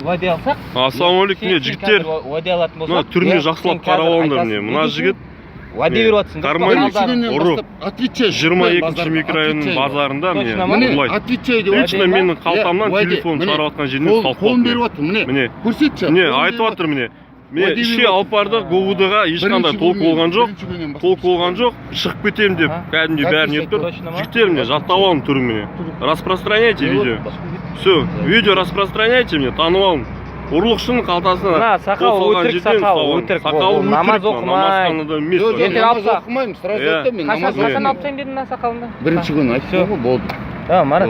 уәде алсақ. Ассалаумағалейкум, міне жігіттер. Уәде алатын болсақ. Мына түріне жақсылап қарап алыңдар міне. Мына жігіт уәде беріп отырсың. Карманник ұры 22-ші микрорайонның базарында міне ұрлайды. Лично менің қалтамнан телефон шығарып жатқан жерінен қалып қалды. Міне көрсетші. Міне айтып жатыр міне. Мен ішке алып барды, ГУ-ға ешқандай толық болған жоқ. Шығып кетемін деп, кәдімгі бәрін еп тұр. Жігіттер міне жаттап алың түрін міне. Распространяйте видео. Все, видео распространяйте мне, танып алың. Ұрлықшының қалтасына сақал өтірік сақал, намаз оқымай. Ертең оқымаймын, сразу айттым мен. Қашан алып тастайын дедің мына сақалыңды? Бірінші күні айттым ғой, болды. Марат.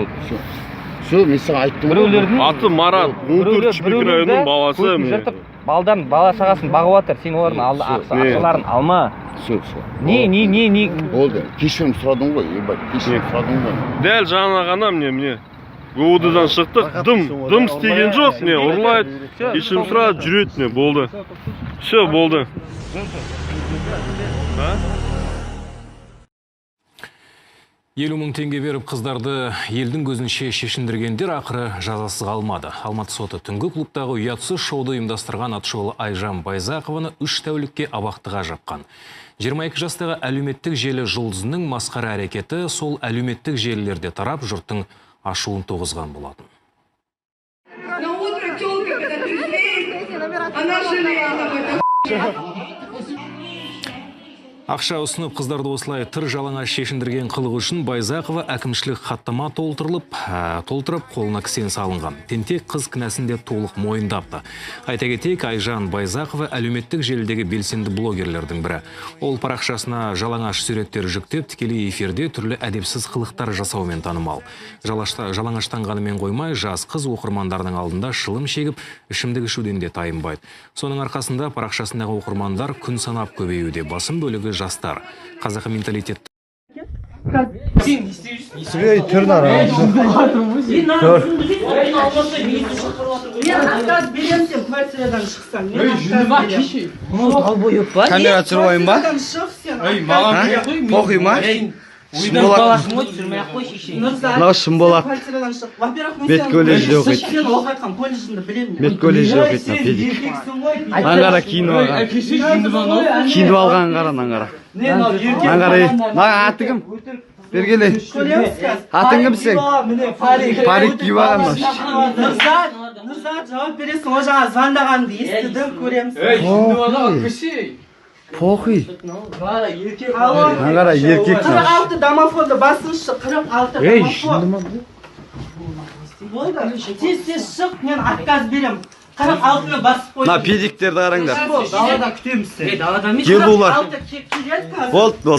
Все, мен саған айттым. Біреулердің аты Марат, 14-ші микрорайонның баласы. Балдан бала шағасын бағып отыр, сен олардың ақшаларын алма. Все. Не. Болды, кешірім сұрадың ғой, кешірім сұрадың ғой. Дәл жаңа ғана міне. ГУ-дан шықтық, дым істеген жоқ, не ұрлайды, кешірім сұрады, жүреді, не болды. Все, болды. 50 мың теңге беріп қыздарды елдің көзінше шешіндіргендер ақыры жазасыз қалмады. Алматы соты түнгі клубтағы ұятсыз шоуды ұйымдастырған атышулы Айжан Байзақованы 3 тәулікке абақтыға жапқан. 22 жастағы әлеуметтік желі жұлдызының масқара әрекеті сол әлеуметтік желілерде тарап жұрттың ашуын туғызған болатын. Ақша ұсынып қыздарды осылай тыр жалаңа шешіндірген қылығы үшін Байзақова әкімшілік хаттама толтырып, қолына кісен салынған. Тентек қыз кінәсінде толық мойындапты. Айта кетейік, Айжан Байзақова әлеуметтік желідегі белсенді блогерлердің бірі. Ол парақшасына жалаңаш суреттер жүктеп, тікелей эфирде түрлі әдепсіз қылықтар жасаумен танымал. Жалаңаштанғанымен қоймай, жас қыз оқырмандарының алдында шылым шегіп, ішімдік ішуден де тайынбайды. Соның арқасында парақшасындағы оқырмандар күн санап көбеюде. Басым бөлігі жастар. Қазақы менталитет. Камера түсіріп ба? Похуй ма? Шын болады. Медколледжде оқиды. Медколледжде оқиды. Аңғара киініп алған аңғара. Аты кім? Бергеле. Атың кім сен? Парик киіп алған. Нұрзат, жауап бересің, о жаңа звондағанды естідім, көреміз. Похуй. Аңғара еркек. 46 домофонды басыншы, 46 домофон. Болды, тез шық, мен отказ берем. 46-ны басып қойдым. На педиктерді қараңдар. Далада күтеміз сен. Кел олар. Болды.